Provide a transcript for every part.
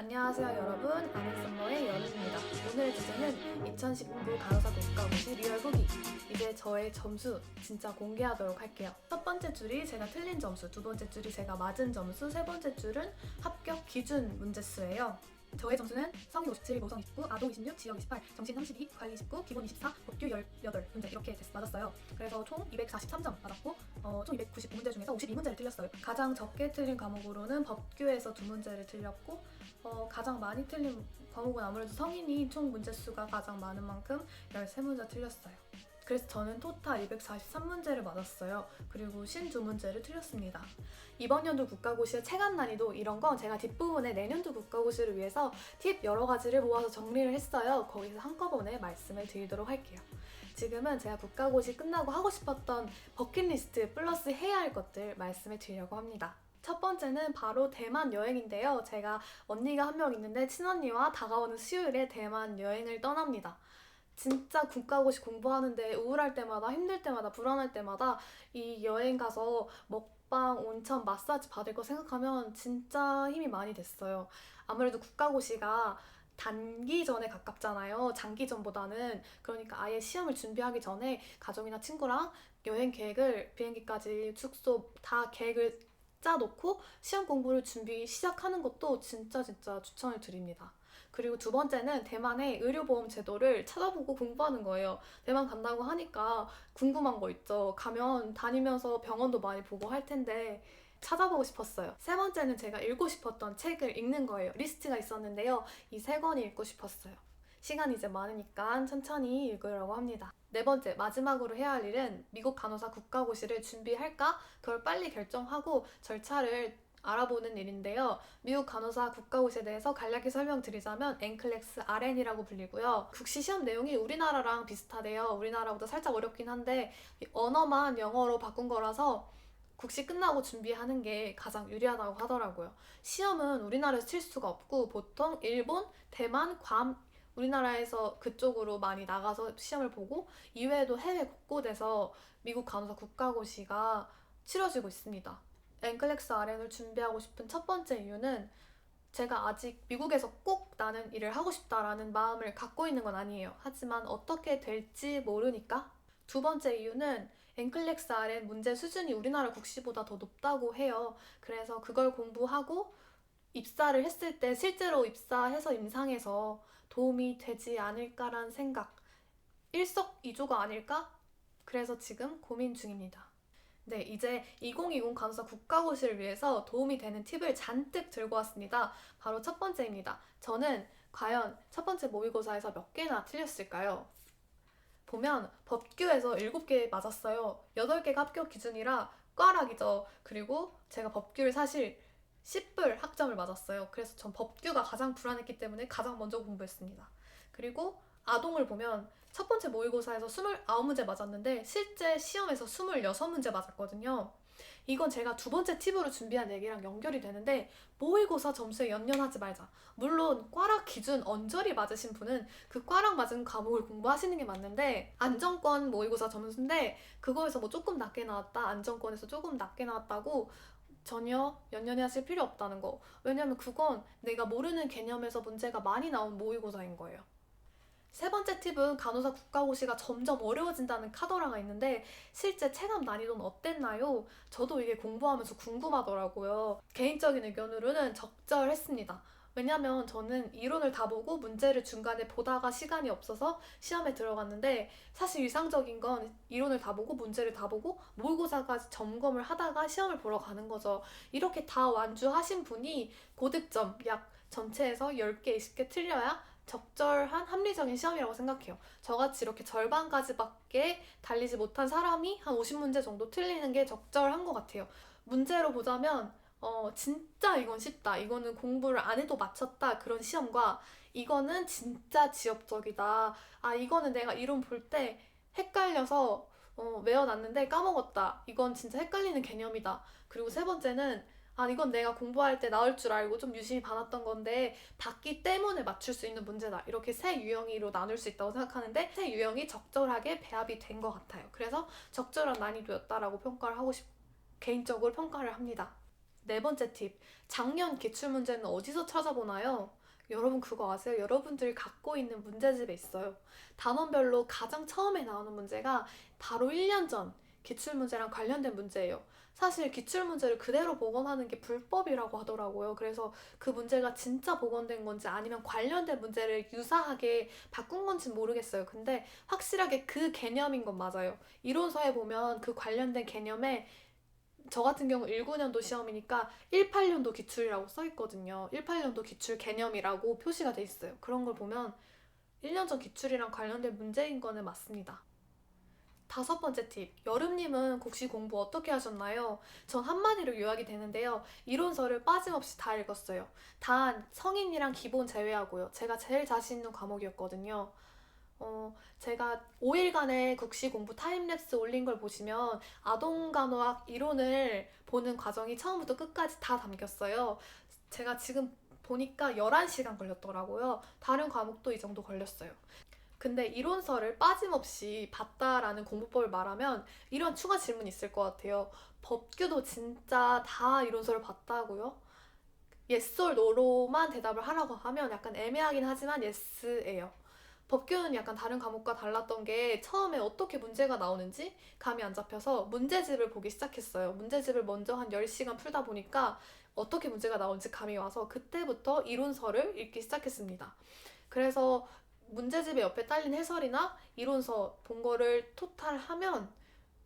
안녕하세요 여러분, 아는썸머의 여름입니다. 오늘의 주제는 2019 간호사 국가고시 리얼 후기. 이제 저의 점수 진짜 공개하도록 할게요. 첫 번째 줄이 제가 틀린 점수, 두 번째 줄이 제가 맞은 점수, 세 번째 줄은 합격 기준 문제수예요. 저의 점수는 성인 57, 모성 29, 아동 26, 지역 28, 정신 32, 관리 19, 기본 24, 법규 18문제 이렇게 맞았어요. 그래서 총 243점 맞았고 총 299문제 중에서 52문제를 틀렸어요. 가장 적게 틀린 과목으로는 법규에서 2문제를 틀렸고 가장 많이 틀린 과목은 아무래도 성인이 총 문제수가 가장 많은 만큼 13문제 틀렸어요. 그래서 저는 토탈 243문제를 맞았어요. 그리고 52문제를 틀렸습니다. 이번 연도 국가고시의 체감 난이도 이런 건 제가 뒷부분에 내년도 국가고시를 위해서 팁 여러 가지를 모아서 정리를 했어요. 거기서 한꺼번에 말씀을 드리도록 할게요. 지금은 제가 국가고시 끝나고 하고 싶었던 버킷리스트 플러스 해야 할 것들 말씀을 드리려고 합니다. 첫 번째는 바로 대만 여행인데요. 제가 언니가 한 명 있는데 친언니와 다가오는 수요일에 대만 여행을 떠납니다. 진짜 국가고시 공부하는데 우울할 때마다, 힘들 때마다, 불안할 때마다 이 여행 가서 먹방, 온천, 마사지 받을 거 생각하면 진짜 힘이 많이 됐어요. 아무래도 국가고시가 단기전에 가깝잖아요. 장기전보다는. 그러니까 아예 시험을 준비하기 전에 가족이나 친구랑 여행 계획을, 비행기까지 숙소 다 계획을 짜놓고 시험 공부를 시작하는 것도 진짜 추천을 드립니다. 그리고 두 번째는 대만의 의료보험 제도를 찾아보고 공부하는 거예요. 대만 간다고 하니까 궁금한 거 있죠. 가면 다니면서 병원도 많이 보고 할 텐데 찾아보고 싶었어요. 세 번째는 제가 읽고 싶었던 책을 읽는 거예요. 리스트가 있었는데요. 이 세 권이 읽고 싶었어요. 시간이 이제 많으니까 천천히 읽으려고 합니다. 네 번째, 마지막으로 해야 할 일은 미국 간호사 국가고시를 준비할까? 그걸 빨리 결정하고 절차를 알아보는 일인데요. 미국 간호사 국가고시에 대해서 간략히 설명드리자면 NCLEX RN이라고 불리고요. 국시 시험 내용이 우리나라랑 비슷하대요. 우리나라보다 살짝 어렵긴 한데 언어만 영어로 바꾼 거라서 국시 끝나고 준비하는 게 가장 유리하다고 하더라고요. 시험은 우리나라에서 칠 수가 없고 보통 일본, 대만, 괌 우리나라에서 그쪽으로 많이 나가서 시험을 보고 이외에도 해외 곳곳에서 미국 간호사 국가고시가 치러지고 있습니다. NCLEX RN을 준비하고 싶은 첫 번째 이유는 제가 아직 미국에서 꼭 나는 일을 하고 싶다라는 마음을 갖고 있는 건 아니에요. 하지만 어떻게 될지 모르니까. 두 번째 이유는 NCLEX RN 문제 수준이 우리나라 국시보다 더 높다고 해요. 그래서 그걸 공부하고 입사를 했을 때 실제로 입사해서 임상에서 도움이 되지 않을까란 생각. 일석이조가 아닐까? 그래서 지금 고민 중입니다. 네, 이제 2020 간호사 국가고시를 위해서 도움이 되는 팁을 잔뜩 들고 왔습니다. 바로 첫 번째입니다. 저는 과연 첫 번째 모의고사에서 몇 개나 틀렸을까요? 보면 법규에서 7개 맞았어요. 8개가 합격 기준이라 꽈락이죠. 그리고 제가 법규를 사실 10불 학점을 맞았어요. 그래서 전 법규가 가장 불안했기 때문에 가장 먼저 공부했습니다. 그리고 아동을 보면 첫 번째 모의고사에서 29문제 맞았는데 실제 시험에서 26문제 맞았거든요. 이건 제가 두 번째 팁으로 준비한 얘기랑 연결이 되는데 모의고사 점수에 연연하지 말자. 물론 꽈락 기준 언저리 맞으신 분은 그 꽈락 맞은 과목을 공부하시는 게 맞는데 안정권 모의고사 점수인데 그거에서 뭐 조금 낮게 나왔다, 안정권에서 조금 낮게 나왔다고 전혀 연연해 하실 필요 없다는 거. 왜냐면 그건 내가 모르는 개념에서 문제가 많이 나온 모의고사인 거예요. 세 번째 팁은 간호사 국가고시가 점점 어려워진다는 카더라가 있는데 실제 체감 난이도는 어땠나요? 저도 이게 공부하면서 궁금하더라고요. 개인적인 의견으로는 적절했습니다. 왜냐면 저는 이론을 다 보고 문제를 중간에 보다가 시간이 없어서 시험에 들어갔는데 사실 일상적인 건 이론을 다 보고 문제를 다 보고 모의고사까지 점검을 하다가 시험을 보러 가는 거죠. 이렇게 다 완주하신 분이 고득점 약 전체에서 10개, 20개 틀려야 적절한 합리적인 시험이라고 생각해요. 저같이 이렇게 절반까지밖에 달리지 못한 사람이 한 50문제 정도 틀리는 게 적절한 것 같아요. 문제로 보자면 진짜 이건 쉽다. 이거는 공부를 안 해도 맞췄다. 그런 시험과 이거는 진짜 지엽적이다. 아, 이거는 내가 이론 볼 때 헷갈려서 외워놨는데 까먹었다. 이건 진짜 헷갈리는 개념이다. 그리고 세 번째는 이건 내가 공부할 때 나올 줄 알고 좀 유심히 봐놨던 건데 봤기 때문에 맞출 수 있는 문제다. 이렇게 세 유형으로 나눌 수 있다고 생각하는데 세 유형이 적절하게 배합이 된 것 같아요. 그래서 적절한 난이도였다라고 개인적으로 평가를 합니다. 네 번째 팁, 작년 기출문제는 어디서 찾아보나요? 여러분 그거 아세요? 여러분들이 갖고 있는 문제집에 있어요. 단원별로 가장 처음에 나오는 문제가 바로 1년 전 기출문제랑 관련된 문제예요. 사실 기출문제를 그대로 복원하는 게 불법이라고 하더라고요. 그래서 그 문제가 진짜 복원된 건지 아니면 관련된 문제를 유사하게 바꾼 건지 모르겠어요. 근데 확실하게 그 개념인 건 맞아요. 이론서에 보면 그 관련된 개념에 저 같은 경우 19년도 시험이니까 18년도 기출이라고 써 있거든요. 18년도 기출 개념이라고 표시가 돼 있어요. 그런 걸 보면 1년 전 기출이랑 관련된 문제인 거는 맞습니다. 다섯 번째 팁, 여름님은 국시 공부 어떻게 하셨나요? 전 한마디로 요약이 되는데요. 이론서를 빠짐없이 다 읽었어요. 단 성인이랑 기본 제외하고요. 제가 제일 자신 있는 과목이었거든요. 제가 5일간의 국시 공부 타임랩스 올린 걸 보시면 아동간호학 이론을 보는 과정이 처음부터 끝까지 다 담겼어요. 제가 지금 보니까 11시간 걸렸더라고요. 다른 과목도 이 정도 걸렸어요. 근데 이론서를 빠짐없이 봤다라는 공부법을 말하면 이런 추가 질문이 있을 것 같아요. 법규도 진짜 다 이론서를 봤다고요? yes or no로만 대답을 하라고 하면 약간 애매하긴 하지만 yes예요. 법규는 약간 다른 과목과 달랐던 게 처음에 어떻게 문제가 나오는지 감이 안 잡혀서 문제집을 보기 시작했어요. 문제집을 먼저 한 10시간 풀다 보니까 어떻게 문제가 나오는지 감이 와서 그때부터 이론서를 읽기 시작했습니다. 그래서 문제집의 옆에 딸린 해설이나 이론서 본 거를 토탈하면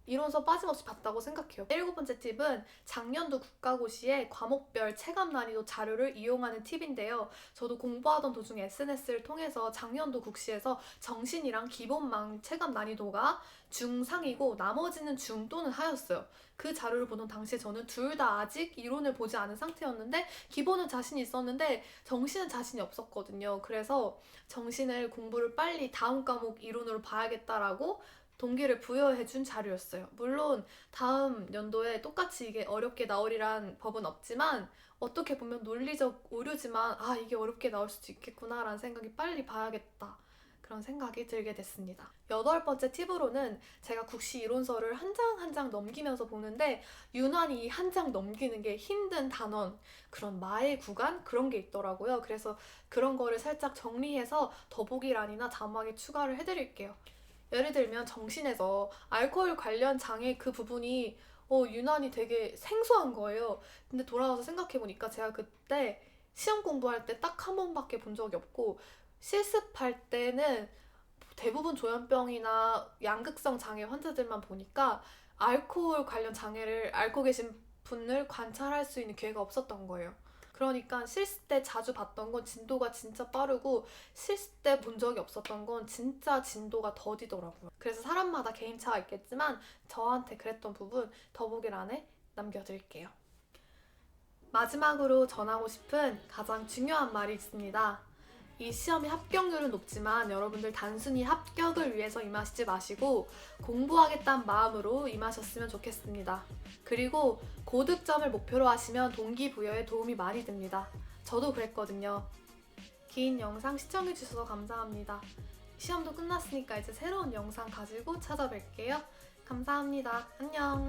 이론서 빠짐없이 봤다고 생각해요. 일곱 번째 팁은 작년도 국가고시에 과목별 체감 난이도 자료를 이용하는 팁인데요. 저도 공부하던 도중에 SNS를 통해서 작년도 국시에서 정신이랑 기본망 체감 난이도가 중상이고 나머지는 중 또는 하였어요. 그 자료를 보는 당시에 저는 둘 다 아직 이론을 보지 않은 상태였는데 기본은 자신이 있었는데 정신은 자신이 없었거든요. 그래서 정신을 공부를 빨리 다음 과목 이론으로 봐야겠다라고 동기를 부여해준 자료였어요. 물론 다음 연도에 똑같이 이게 어렵게 나오리란 법은 없지만 어떻게 보면 논리적 오류지만 이게 어렵게 나올 수도 있겠구나 라는 생각이 빨리 봐야겠다. 그런 생각이 들게 됐습니다. 여덟 번째 팁으로는 제가 국시 이론서를 한 장 한 장 넘기면서 보는데 유난히 이 한 장 넘기는 게 힘든 단원, 그런 마의 구간 그런 게 있더라고요. 그래서 그런 거를 살짝 정리해서 더보기란이나 자막에 추가를 해드릴게요. 예를 들면 정신에서 알코올 관련 장애 그 부분이 유난히 되게 생소한 거예요. 근데 돌아와서 생각해보니까 제가 그때 시험 공부할 때 딱 한 번밖에 본 적이 없고 실습할 때는 대부분 조현병이나 양극성 장애 환자들만 보니까 알코올 관련 장애를 앓고 계신 분을 관찰할 수 있는 기회가 없었던 거예요. 그러니까 실습 때 자주 봤던 건 진도가 진짜 빠르고 실습 때 본 적이 없었던 건 진짜 진도가 더디더라고요. 그래서 사람마다 개인차가 있겠지만 저한테 그랬던 부분 더보기란에 남겨드릴게요. 마지막으로 전하고 싶은 가장 중요한 말이 있습니다. 이 시험의 합격률은 높지만 여러분들 단순히 합격을 위해서 임하시지 마시고 공부하겠다는 마음으로 임하셨으면 좋겠습니다. 그리고 고득점을 목표로 하시면 동기부여에 도움이 많이 됩니다. 저도 그랬거든요. 긴 영상 시청해주셔서 감사합니다. 시험도 끝났으니까 이제 새로운 영상 가지고 찾아뵐게요. 감사합니다. 안녕.